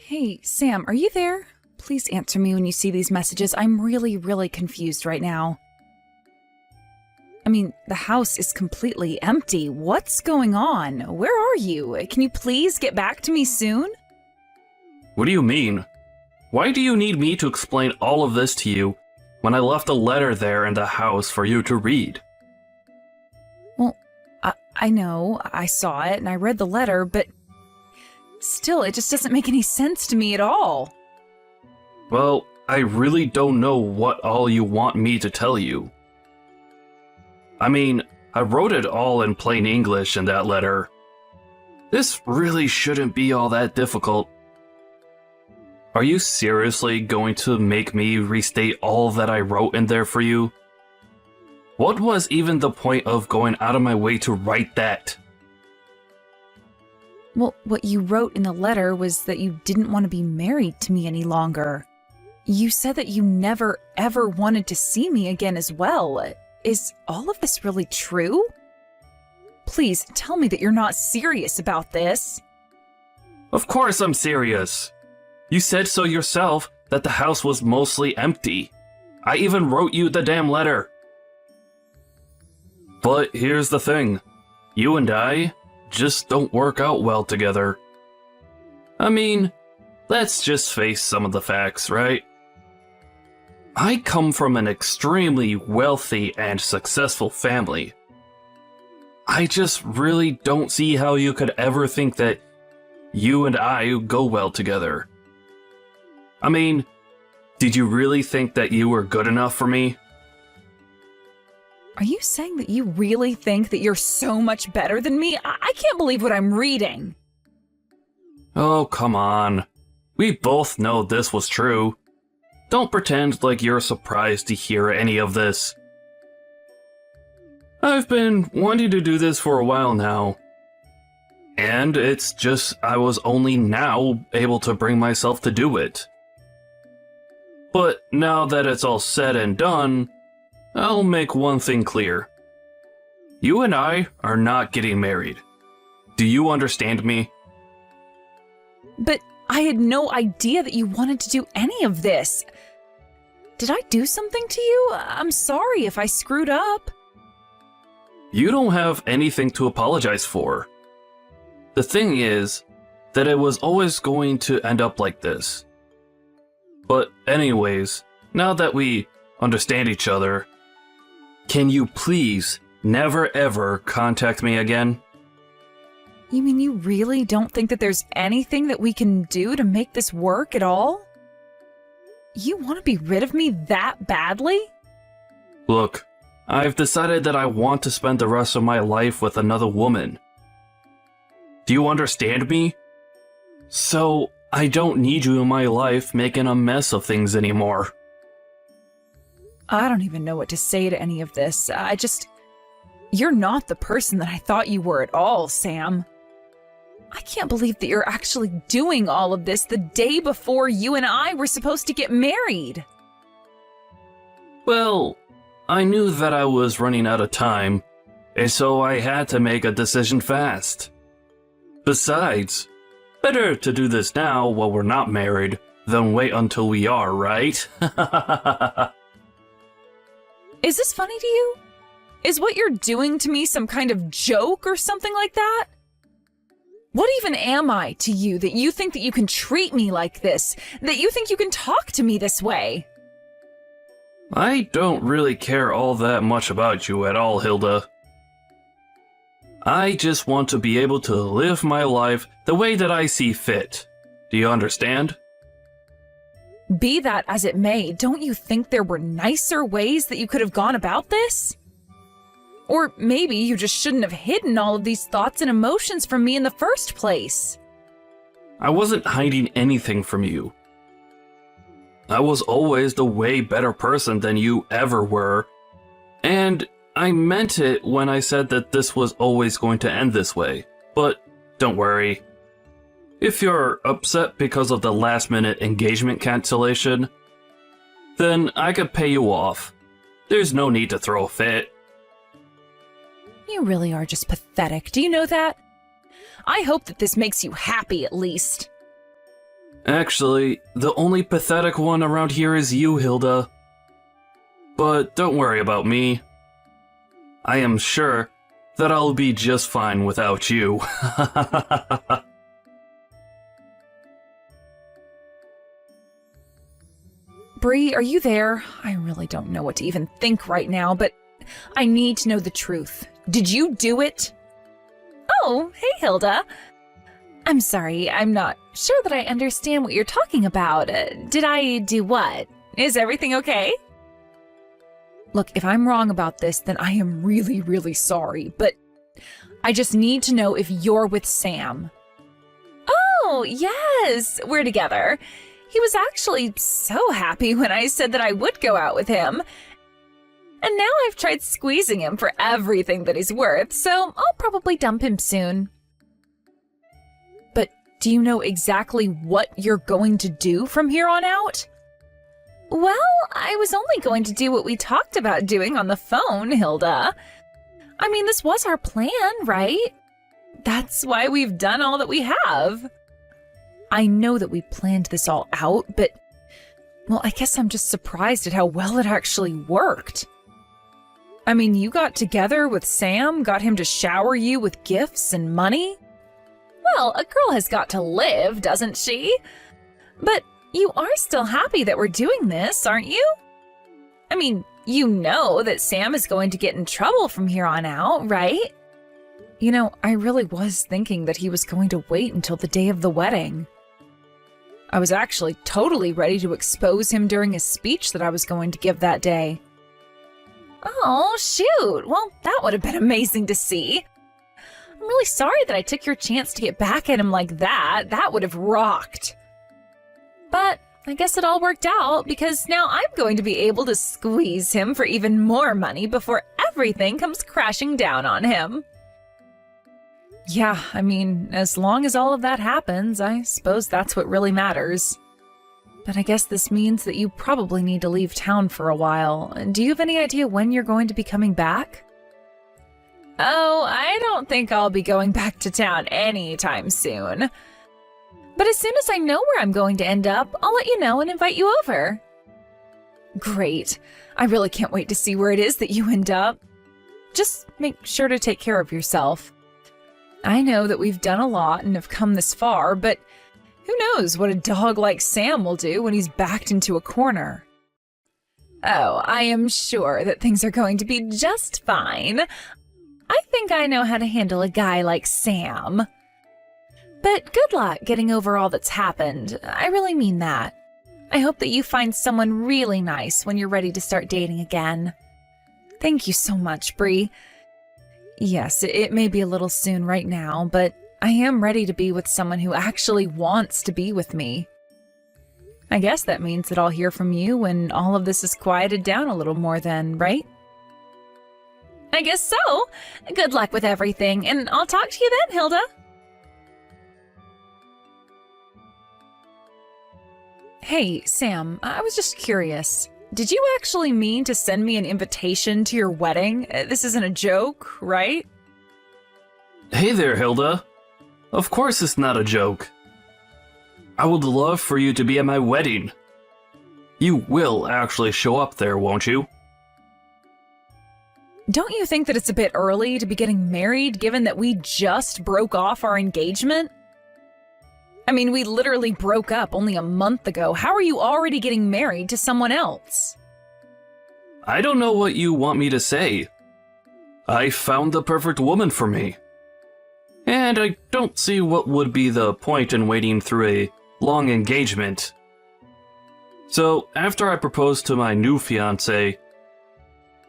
Hey, Sam, are you there? Please answer me when you see these messages. I'm really confused right now. I mean, the house is completely empty. What's going on? Where are you? Can you please get back to me soon? What do you mean? Why do you need me to explain all of this to you when I left a letter there in the house for you to read? Well, I know, I saw it and I read the letter, but still, it just doesn't make any sense to me at all. Well, I really don't know what all you want me to tell you. I mean, I wrote it all in plain English in that letter. This really shouldn't be all that difficult. Are you seriously going to make me restate all that I wrote in there for you? What was even the point of going out of my way to write that? Well, what you wrote in the letter was that you didn't want to be married to me any longer. You said that you never, ever wanted to see me again as well. Is all of this really true? Please tell me that you're not serious about this. Of course I'm serious. You said so yourself that the house was mostly empty. I even wrote you the damn letter. But here's the thing. You and I just don't work out well together. I mean, let's just face some of the facts, right? I come from an extremely wealthy and successful family. I just really don't see how you could ever think that you and I go well together. I mean, did you really think that you were good enough for me? Are you saying that you really think that you're so much better than me? I can't believe what I'm reading. Oh, come on. We both know this was true. Don't pretend like you're surprised to hear any of this. I've been wanting to do this for a while now. And it's just I was only now able to bring myself to do it. But now that it's all said and done, I'll make one thing clear. You and I are not getting married. Do you understand me? But I had no idea that you wanted to do any of this. Did I do something to you? I'm sorry if I screwed up. You don't have anything to apologize for. The thing is that it was always going to end up like this. But anyways, now that we understand each other, can you please never ever contact me again? You mean you really don't think that there's anything that we can do to make this work at all? You want to be rid of me that badly? Look, I've decided that I want to spend the rest of my life with another woman. Do you understand me? So, I don't need you in my life making a mess of things anymore. I don't even know what to say to any of this. You're not the person that I thought you were at all, Sam. I can't believe that you're actually doing all of this the day before you and I were supposed to get married. Well, I knew that I was running out of time, and so I had to make a decision fast. Besides, better to do this now while we're not married than wait until we are, right? Is this funny to you? Is what you're doing to me some kind of joke or something like that? What even am I to you that you think that you can treat me like this? That you think you can talk to me this way? I don't really care all that much about you at all, Hilda. I just want to be able to live my life the way that I see fit. Do you understand? Be that as it may, don't you think there were nicer ways that you could have gone about this? Or maybe you just shouldn't have hidden all of these thoughts and emotions from me in the first place. I wasn't hiding anything from you. I was always the way better person than you ever were, and I meant it when I said that this was always going to end this way. But don't worry. If you're upset because of the last-minute engagement cancellation, then I could pay you off. There's no need to throw a fit. You really are just pathetic. Do you know that? I hope that this makes you happy at least. Actually, the only pathetic one around here is you, Hilda. But don't worry about me. I am sure that I'll be just fine without you. Bree, are you there? I really don't know what to even think right now, but I need to know the truth. Did you do it? Oh, hey, Hilda. I'm sorry, I'm not sure that I understand what you're talking about. Did I do what? Is everything okay? Look, if I'm wrong about this, then I am really, really sorry, but I just need to know if you're with Sam. Oh, yes, we're together. He was actually so happy when I said that I would go out with him. And now I've tried squeezing him for everything that he's worth, so I'll probably dump him soon. But do you know exactly what you're going to do from here on out? Well, I was only going to do what we talked about doing on the phone, Hilda. I mean, this was our plan, right? That's why we've done all that we have. I know that we planned this all out, but, well, I guess I'm just surprised at how well it actually worked. I mean, you got together with Sam, got him to shower you with gifts and money? Well, a girl has got to live, doesn't she? But you are still happy that we're doing this, aren't you? I mean, you know that Sam is going to get in trouble from here on out, right? You know, I really was thinking that he was going to wait until the day of the wedding. I was actually totally ready to expose him during a speech that I was going to give that day. Oh, shoot. Well, that would have been amazing to see. I'm really sorry that I took your chance to get back at him like that. That would have rocked. But I guess it all worked out because now I'm going to be able to squeeze him for even more money before everything comes crashing down on him. Yeah, I mean, as long as all of that happens, I suppose that's what really matters. But I guess this means that you probably need to leave town for a while. Do you have any idea when you're going to be coming back? Oh, I don't think I'll be going back to town anytime soon. But as soon as I know where I'm going to end up, I'll let you know and invite you over. Great. I really can't wait to see where it is that you end up. Just make sure to take care of yourself. I know that we've done a lot and have come this far, but who knows what a dog like Sam will do when he's backed into a corner. Oh, I am sure that things are going to be just fine. I think I know how to handle a guy like Sam. But good luck getting over all that's happened. I really mean that. I hope that you find someone really nice when you're ready to start dating again. Thank you so much, Bree. Yes, it may be a little soon right now, but I am ready to be with someone who actually wants to be with me. I guess that means that I'll hear from you when all of this is quieted down a little more then, right? I guess so. Good luck with everything, and I'll talk to you then, Hilda. Hey, Sam, I was just curious. Did you actually mean to send me an invitation to your wedding? This isn't a joke, right? Hey there, Hilda. Of course it's not a joke. I would love for you to be at my wedding. You will actually show up there, won't you? Don't you think that it's a bit early to be getting married given that we just broke off our engagement? I mean, we literally broke up only a month ago. How are you already getting married to someone else? I don't know what you want me to say. I found the perfect woman for me. And I don't see what would be the point in waiting through a long engagement. So, after I proposed to my new fiancé,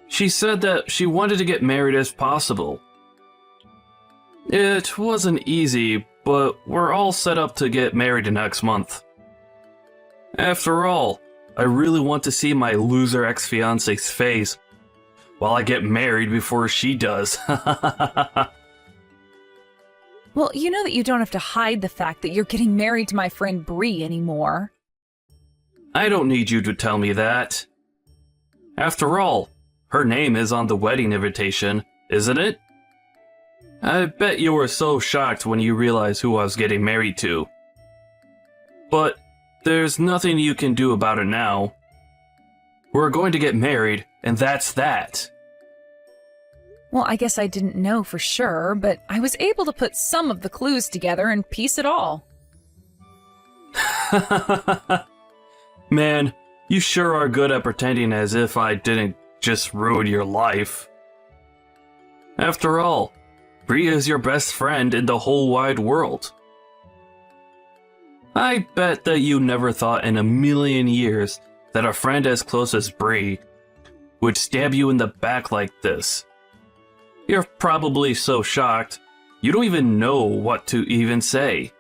she said that she wanted to get married as possible. It wasn't easy, but we're all set up to get married next month. After all, I really want to see my loser ex-fiancé's face while I get married before she does. Well, you know that you don't have to hide the fact that you're getting married to my friend Bree anymore. I don't need you to tell me that. After all, her name is on the wedding invitation, isn't it? I bet you were so shocked when you realized who I was getting married to. But there's nothing you can do about it now. We're going to get married, and that's that. Well, I guess I didn't know for sure, but I was able to put some of the clues together and piece it all. Man, you sure are good at pretending as if I didn't just ruin your life. After all, Bree is your best friend in the whole wide world. I bet that you never thought in a million years that a friend as close as Bree would stab you in the back like this. You're probably so shocked, you don't even know what to even say.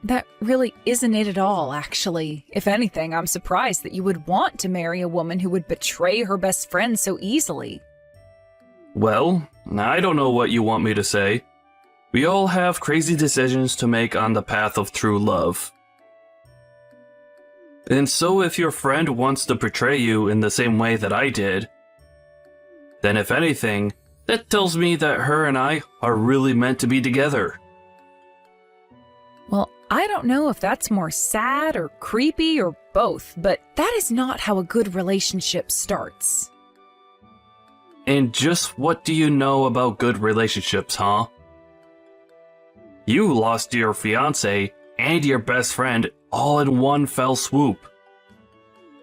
That really isn't it at all, actually. If anything, I'm surprised that you would want to marry a woman who would betray her best friend so easily. Well, I don't know what you want me to say. We all have crazy decisions to make on the path of true love. And so if your friend wants to betray you in the same way that I did, then if anything, that tells me that her and I are really meant to be together. Well, I don't know if that's more sad or creepy or both, but that is not how a good relationship starts. And just what do you know about good relationships, huh? You lost your fiancé and your best friend all in one fell swoop.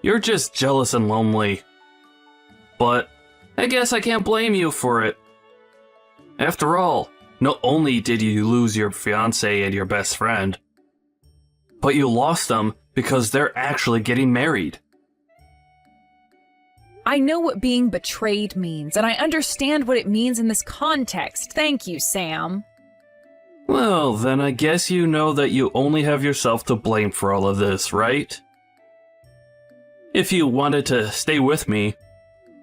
You're just jealous and lonely. But I guess I can't blame you for it. After all, not only did you lose your fiancé and your best friend, but you lost them because they're actually getting married. I know what being betrayed means, and I understand what it means in this context. Thank you, Sam. Well, then I guess you know that you only have yourself to blame for all of this, right? If you wanted to stay with me,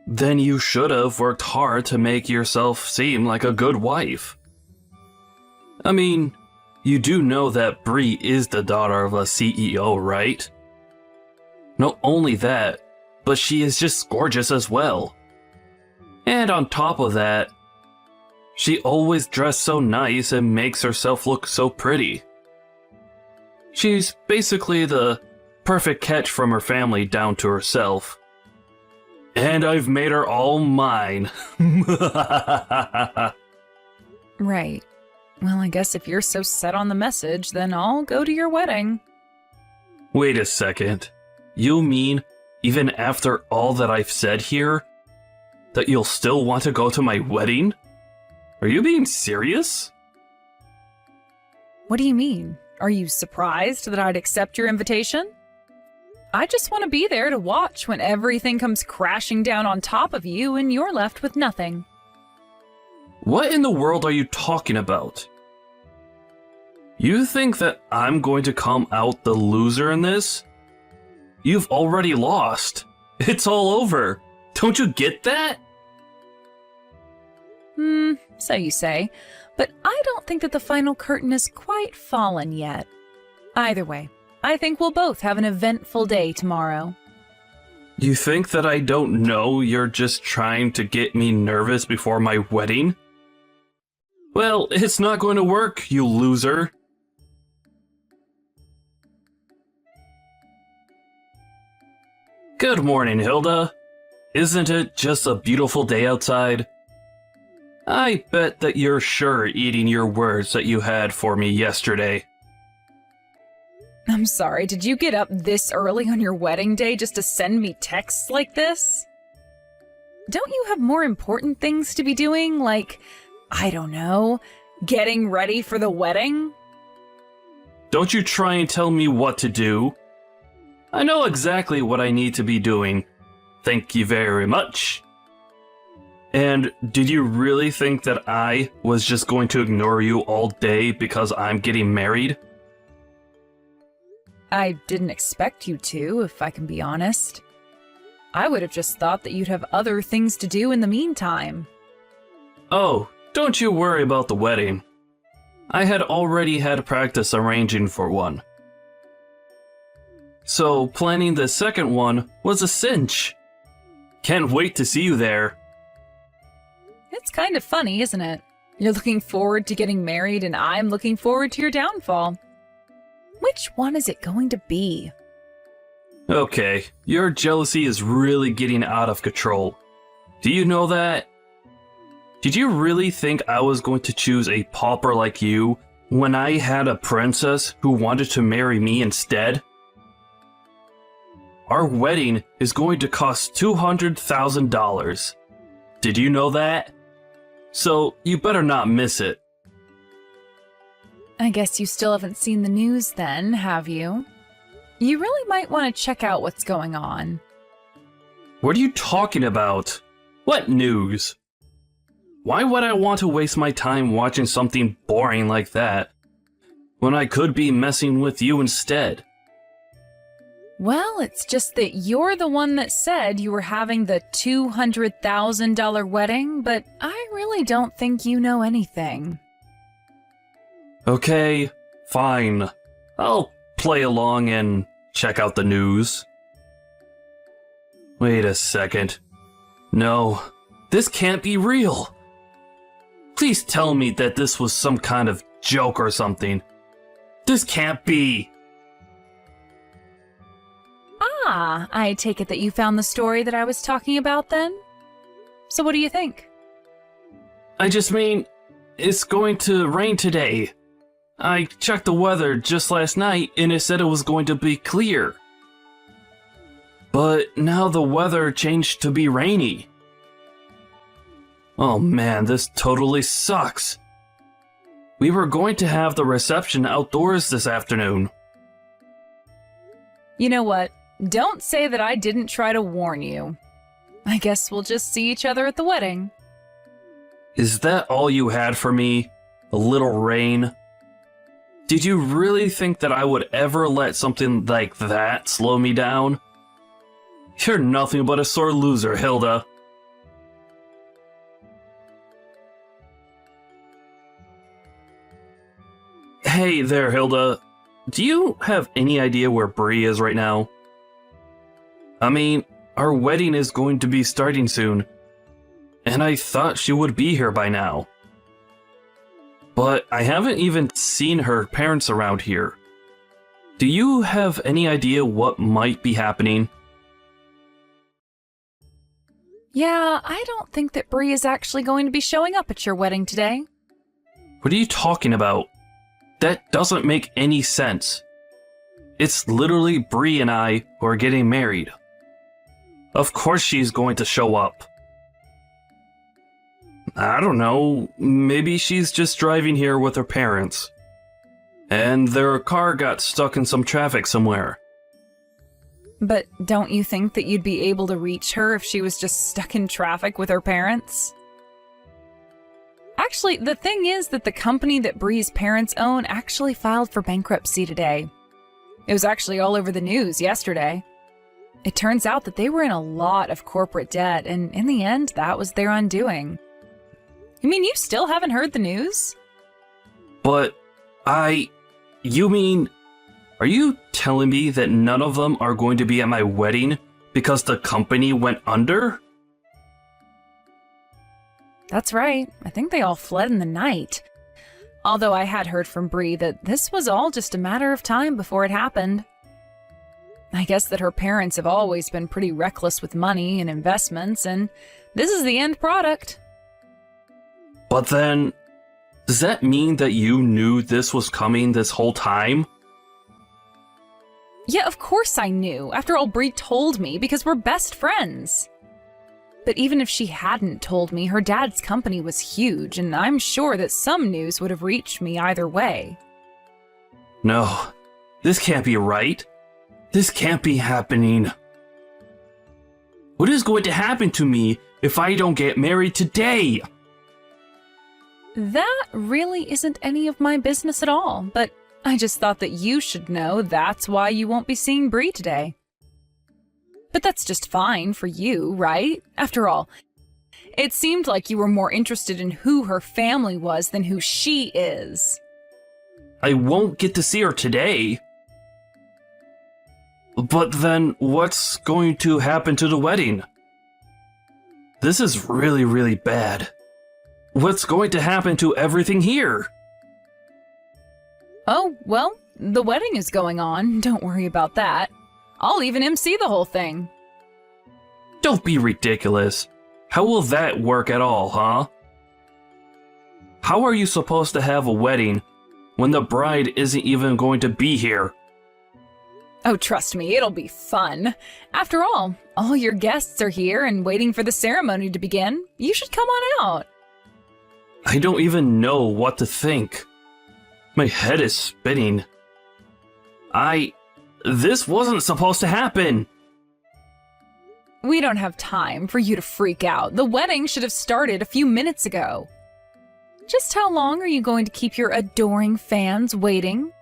then you should have worked hard to make yourself seem like a good wife. I mean, you do know that Bree is the daughter of a CEO, right? Not only that, but she is just gorgeous as well. And on top of that, she always dressed so nice and makes herself look so pretty. She's basically the perfect catch from her family down to herself. And I've made her all mine. Right. Well, I guess if you're so set on the message, then I'll go to your wedding. Wait a second. You mean, even after all that I've said here, that you'll still want to go to my wedding? Are you being serious? What do you mean? Are you surprised that I'd accept your invitation? I just want to be there to watch when everything comes crashing down on top of you and you're left with nothing. What in the world are you talking about? You think that I'm going to come out the loser in this? You've already lost. It's all over. Don't you get that? So you say, but I don't think that the final curtain has quite fallen yet. Either way, I think we'll both have an eventful day tomorrow. You think that I don't know you're just trying to get me nervous before my wedding? Well, it's not going to work, you loser. Good morning, Hilda. Isn't it just a beautiful day outside? I bet that you're sure eating your words that you had for me yesterday. I'm sorry, did you get up this early on your wedding day just to send me texts like this? Don't you have more important things to be doing, like, I don't know, getting ready for the wedding? Don't you try and tell me what to do. I know exactly what I need to be doing. Thank you very much. And did you really think that I was just going to ignore you all day because I'm getting married? I didn't expect you to, if I can be honest. I would have just thought that you'd have other things to do in the meantime. Oh, don't you worry about the wedding. I had already had practice arranging for one. So planning the second one was a cinch. Can't wait to see you there. It's kind of funny, isn't it? You're looking forward to getting married and I'm looking forward to your downfall. We Which one is it going to be? Okay, your jealousy is really getting out of control. Do you know that? Did you really think I was going to choose a pauper like you when I had a princess who wanted to marry me instead? Our wedding is going to cost $200,000. Did you know that? So you better not miss it. I guess you still haven't seen the news then, have you? You really might want to check out what's going on. What are you talking about? What news? Why would I want to waste my time watching something boring like that when I could be messing with you instead? Well, it's just that you're the one that said you were having the $200,000 wedding, but I really don't think you know anything. Okay, fine. I'll play along and check out the news. Wait a second. No, this can't be real. Please tell me that this was some kind of joke or something. This can't be. Ah, I take it that you found the story that I was talking about then? So what do you think? I just mean, it's going to rain today. I checked the weather just last night and it said it was going to be clear. But now the weather changed to be rainy. Oh man, this totally sucks. We were going to have the reception outdoors this afternoon. You know what? Don't say that I didn't try to warn you. I guess we'll just see each other at the wedding. Is that all you had for me? A little rain? Did you really think that I would ever let something like that slow me down? You're nothing but a sore loser, Hilda. Hey there, Hilda. Do you have any idea where Bree is right now? I mean, our wedding is going to be starting soon, and I thought she would be here by now. But I haven't even seen her parents around here. Do you have any idea what might be happening? Yeah, I don't think that Bree is actually going to be showing up at your wedding today. What are you talking about? That doesn't make any sense. It's literally Bree and I who are getting married. Of course she's going to show up. I don't know, maybe she's just driving here with her parents. And their car got stuck in some traffic somewhere. But don't you think that you'd be able to reach her if she was just stuck in traffic with her parents? Actually, the thing is that the company that Bree's parents own actually filed for bankruptcy today. It was actually all over the news yesterday. It turns out that they were in a lot of corporate debt, and in the end, that was their undoing. You mean you still haven't heard the news? But you mean, are you telling me that none of them are going to be at my wedding because the company went under? That's right. I think they all fled in the night. Although I had heard from Bree that this was all just a matter of time before it happened. I guess that her parents have always been pretty reckless with money and investments, and this is the end product. But then, does that mean that you knew this was coming this whole time? Yeah, of course I knew. After all, Bree told me because we're best friends. But even if she hadn't told me, her dad's company was huge, and I'm sure that some news would have reached me either way. No, this can't be right. This can't be happening. What is going to happen to me if I don't get married today? That really isn't any of my business at all, but I just thought that you should know that's why you won't be seeing Bree today. But that's just fine for you, right? After all, it seemed like you were more interested in who her family was than who she is. I won't get to see her today. But then what's going to happen to the wedding? This is really, really bad. What's going to happen to everything here? Oh, well, The wedding is going on, don't worry about that. I'll even MC the whole thing. Don't be ridiculous. How will that work at all, huh? How are you supposed to have a wedding when the bride isn't even going to be here? Oh, trust me, it'll be fun. After all your guests are here and waiting for the ceremony to begin. You should come on out. I don't even know what to think. My head is spinning. This wasn't supposed to happen. We don't have time for you to freak out. The wedding should have started a few minutes ago. Just how long are you going to keep your adoring fans waiting?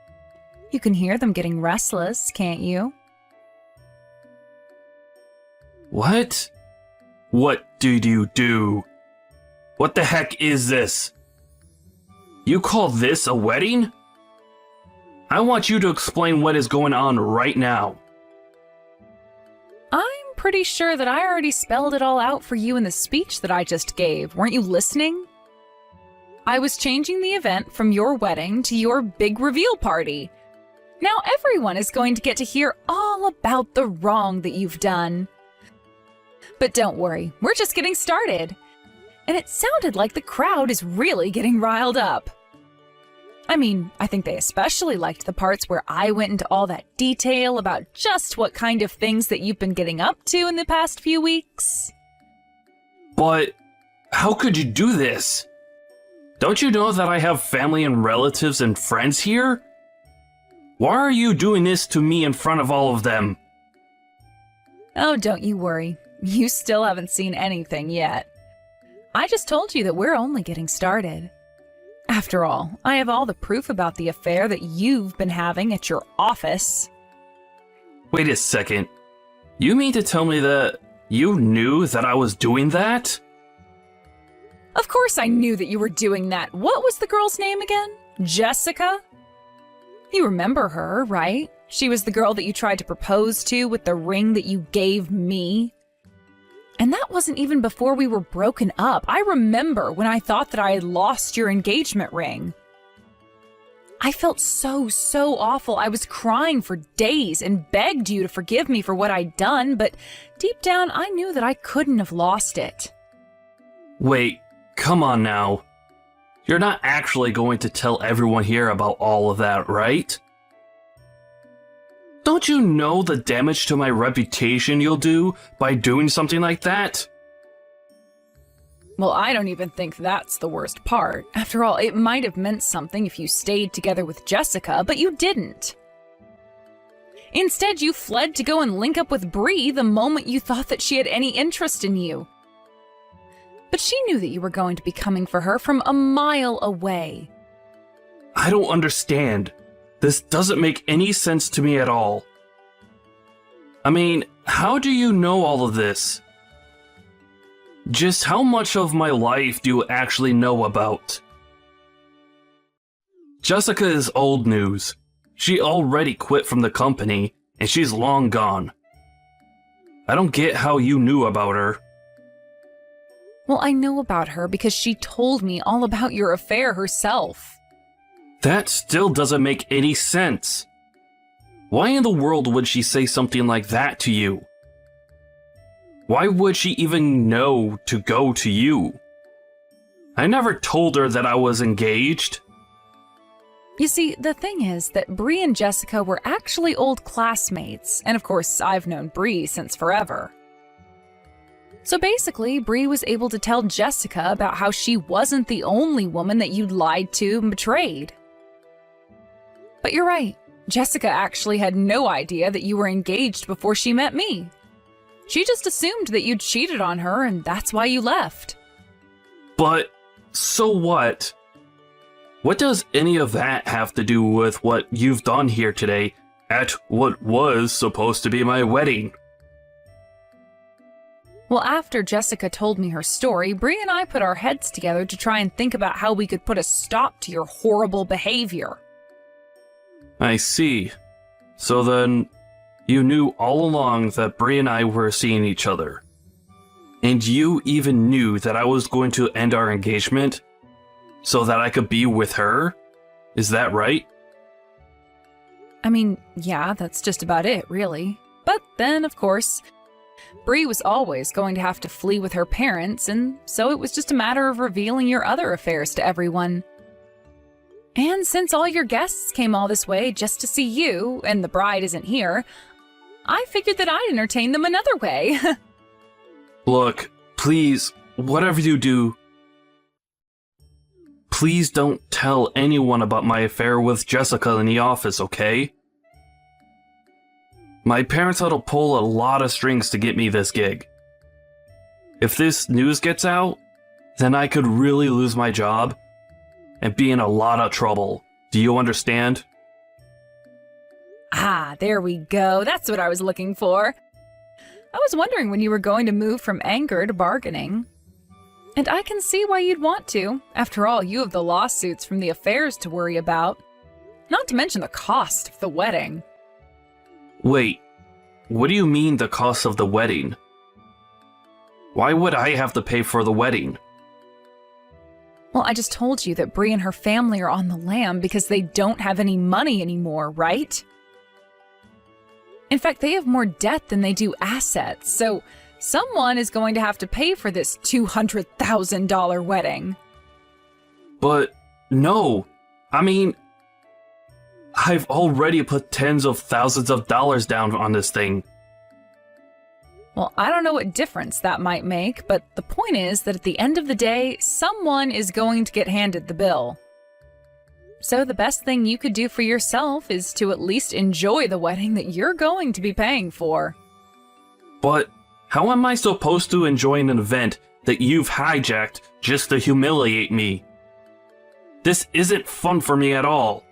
You can hear them getting restless, can't you? What? What did you do? What the heck is this? You call this a wedding? I want you to explain what is going on right now. I'm pretty sure that I already spelled it all out for you in the speech that I just gave. Weren't you listening? I was changing the event from your wedding to your big reveal party. Now everyone is going to get to hear all about the wrong that you've done. But don't worry, we're just getting started. And it sounded like the crowd is really getting riled up. I mean, I think they especially liked the parts where I went into all that detail about just what kind of things that you've been getting up to in the past few weeks. But how could you do this? Don't you know that I have family and relatives and friends here? Why are you doing this to me in front of all of them? Oh, don't you worry. You still haven't seen anything yet. I just told you that we're only getting started. After all, I have all the proof about the affair that you've been having at your office. Wait a second. You mean to tell me that you knew that I was doing that? Of course I knew that you were doing that. What was the girl's name again? Jessica? You remember her, right? She was the girl that you tried to propose to with the ring that you gave me. And that wasn't even before we were broken up. I remember when I thought that I had lost your engagement ring. I felt so awful. I was crying for days and begged you to forgive me for what I'd done, but deep down I knew that I couldn't have lost it. Wait, come on now. You're not actually going to tell everyone here about all of that, right? Don't you know the damage to my reputation you'll do by doing something like that? Well, I don't even think that's the worst part. After all, it might have meant something if you stayed together with Jessica, but you didn't. Instead, you fled to go and link up with Bree the moment you thought that she had any interest in you. But she knew that you were going to be coming for her from a mile away. I don't understand. This doesn't make any sense to me at all. I mean, how do you know all of this? Just how much of my life do you actually know about? Jessica is old news. She already quit from the company, and she's long gone. I don't get how you knew about her. Well, I know about her because she told me all about your affair herself. That still doesn't make any sense. Why in the world would she say something like that to you? Why would she even know to go to you? I never told her that I was engaged. You see, the thing is that Bree and Jessica were actually old classmates, and of course, I've known Bree since forever. So basically, Bree was able to tell Jessica about how she wasn't the only woman that you'd lied to and betrayed. But you're right, Jessica actually had no idea that you were engaged before she met me. She just assumed that you'd cheated on her, and that's why you left. But, so what? What does any of that have to do with what you've done here today at what was supposed to be my wedding? Well, after Jessica told me her story, Bree and I put our heads together to try and think about how we could put a stop to your horrible behavior. I see. So then, you knew all along that Bree and I were seeing each other. And you even knew that I was going to end our engagement so that I could be with her? Is that right? I mean, yeah, that's just about it, really. But then, of course, Bree was always going to have to flee with her parents, and so it was just a matter of revealing your other affairs to everyone. And since all your guests came all this way just to see you, and the bride isn't here, I figured that I'd entertain them another way. Look, please, whatever you do, please don't tell anyone about my affair with Jessica in the office, okay? My parents had to pull a lot of strings to get me this gig. If this news gets out, then I could really lose my job and be in a lot of trouble. Do you understand? Ah, there we go. That's what I was looking for. I was wondering when you were going to move from anger to bargaining. And I can see why you'd want to. After all, you have the lawsuits from the affairs to worry about. Not to mention the cost of the wedding. Wait, what do you mean the cost of the wedding? Why would I have to pay for the wedding? Well, I just told you that Bree and her family are on the lam because they don't have any money anymore, right? In fact, they have more debt than they do assets, so someone is going to have to pay for this $200,000 wedding. But no, I mean, I've already put tens of thousands of dollars down on this thing. Well, I don't know what difference that might make, but the point is that at the end of the day, someone is going to get handed the bill. So the best thing you could do for yourself is to at least enjoy the wedding that you're going to be paying for. But how am I supposed to enjoy an event that you've hijacked just to humiliate me? This isn't fun for me at all.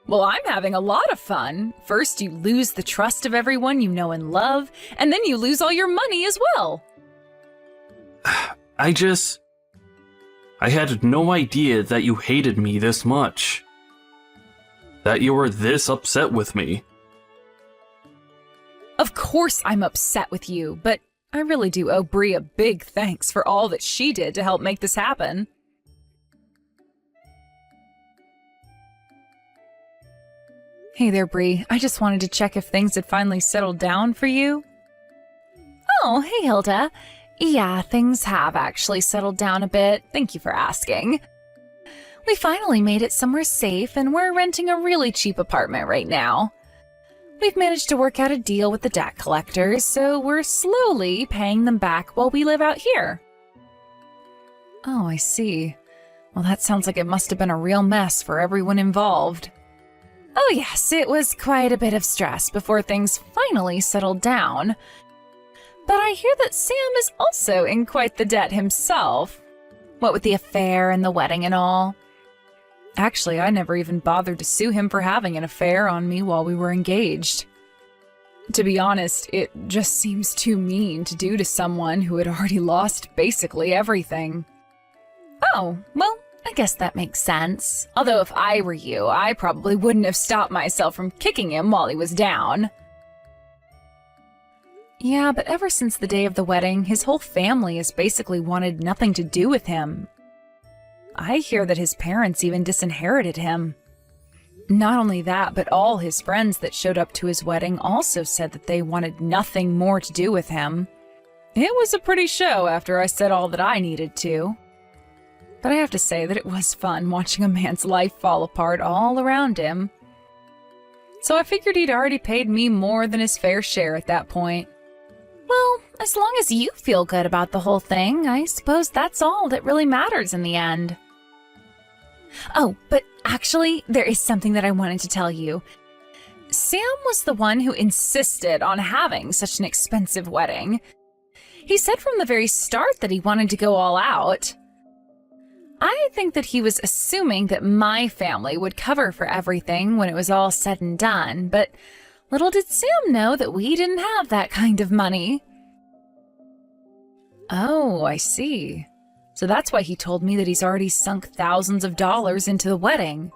Well, I'm having a lot of fun. First, you lose the trust of everyone you know and love, and then you lose all your money as well. I had no idea that you hated me this much. That you were this upset with me. Of course I'm upset with you, but I really do owe Bree a big thanks for all that she did to help make this happen. Hey there, Bree. I just wanted to check if things had finally settled down for you. Oh, hey, Hilda. Yeah, things have actually settled down a bit. Thank you for asking. We finally made it somewhere safe, and we're renting a really cheap apartment right now. We've managed to work out a deal with the debt collectors, so we're slowly paying them back while we live out here. Oh, I see. Well, that sounds like it must have been a real mess for everyone involved. Oh yes, it was quite a bit of stress before things finally settled down. But I hear that Sam is also in quite the debt himself. What with the affair and the wedding and all. Actually, I never even bothered to sue him for having an affair on me while we were engaged. To be honest, it just seems too mean to do to someone who had already lost basically everything. Oh, well, I guess that makes sense. Although if I were you, I probably wouldn't have stopped myself from kicking him while he was down. Yeah, but ever since the day of the wedding, his whole family has basically wanted nothing to do with him. I hear that his parents even disinherited him. Not only that, but all his friends that showed up to his wedding also said that they wanted nothing more to do with him. It was a pretty show after I said all that I needed to. But I have to say that it was fun watching a man's life fall apart all around him. So I figured he'd already paid me more than his fair share at that point. Well, as long as you feel good about the whole thing, I suppose that's all that really matters in the end. Oh, but actually, there is something that I wanted to tell you. Sam was the one who insisted on having such an expensive wedding. He said from the very start that he wanted to go all out. I think that he was assuming that my family would cover for everything when it was all said and done, but little did Sam know that we didn't have that kind of money. Oh, I see. So that's why he told me that he's already sunk thousands of dollars into the wedding.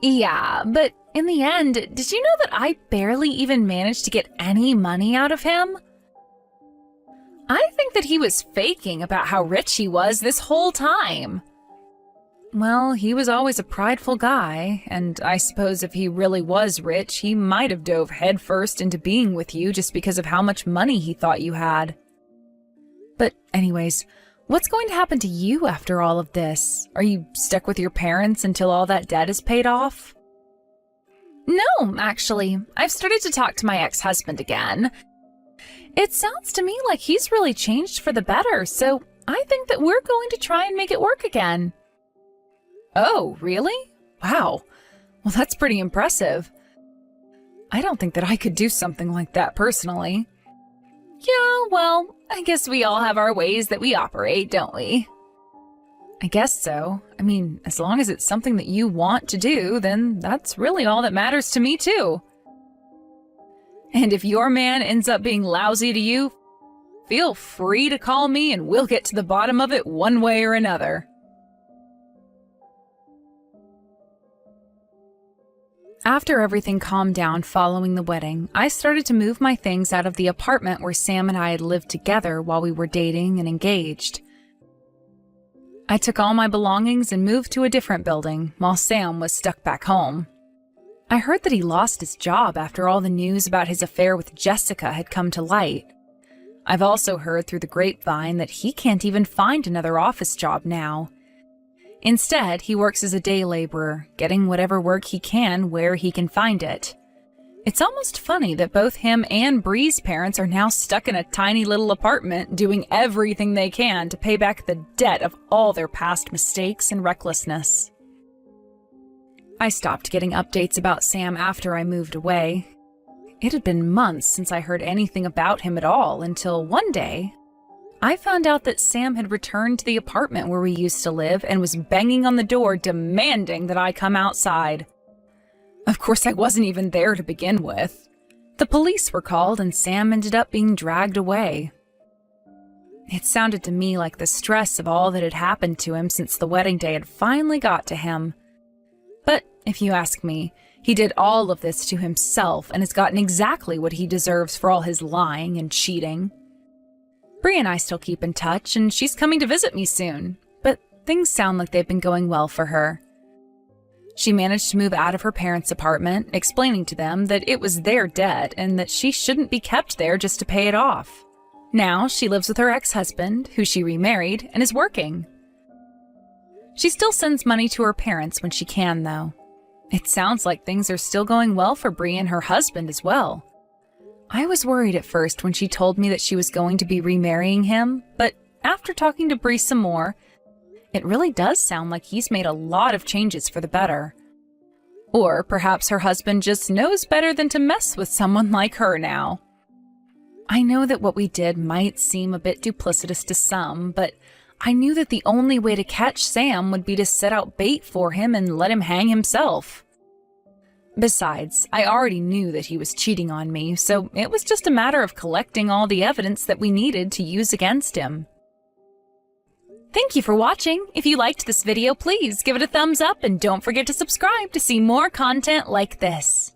Yeah, but in the end, did you know that I barely even managed to get any money out of him? I think that he was faking about how rich he was this whole time. well, he was always a prideful guy, and I suppose if he really was rich, he might have dove headfirst into being with you just because of how much money he thought you had. But anyways, what's going to happen to you after all of this? Are you stuck with your parents until all that debt is paid off? No, actually. I've started to talk to my ex-husband again. It sounds to me like he's really changed for the better, so I think that we're going to try and make it work again. Oh, really? Wow. Well, that's pretty impressive. I don't think that I could do something like that personally. Yeah, well, I guess we all have our ways that we operate, don't we? I guess so. I mean, as long as it's something that you want to do, then that's really all that matters to me, too. And if your man ends up being lousy to you, feel free to call me and we'll get to the bottom of it one way or another. After everything calmed down following the wedding, I started to move my things out of the apartment where Sam and I had lived together while we were dating and engaged. I took all my belongings and moved to a different building while Sam was stuck back home. I heard that he lost his job after all the news about his affair with Jessica had come to light. I've also heard through the grapevine that he can't even find another office job now. Instead, he works as a day laborer, getting whatever work he can where he can find it. It's almost funny that both him and Bree's parents are now stuck in a tiny little apartment doing everything they can to pay back the debt of all their past mistakes and recklessness. I stopped getting updates about Sam after I moved away. It had been months since I heard anything about him at all until one day, I found out that Sam had returned to the apartment where we used to live and was banging on the door demanding that I come outside. Of course, I wasn't even there to begin with. The police were called and Sam ended up being dragged away. It sounded to me like the stress of all that had happened to him since the wedding day had finally got to him. But if you ask me, he did all of this to himself and has gotten exactly what he deserves for all his lying and cheating. Bree and I still keep in touch, and she's coming to visit me soon, but things sound like they've been going well for her. She managed to move out of her parents' apartment, explaining to them that it was their debt and that she shouldn't be kept there just to pay it off. Now she lives with her ex-husband, who she remarried, and is working. She still sends money to her parents when she can, though. It sounds like things are still going well for Bree and her husband as well. I was worried at first when she told me that she was going to be remarrying him, but after talking to Bree some more, it really does sound like he's made a lot of changes for the better. Or perhaps her husband just knows better than to mess with someone like her now. I know that what we did might seem a bit duplicitous to some, but I knew that the only way to catch Sam would be to set out bait for him and let him hang himself. Besides, I already knew that he was cheating on me, so it was just a matter of collecting all the evidence that we needed to use against him. Thank you for watching. If you liked this video, please give it a thumbs up and don't forget to subscribe to see more content like this.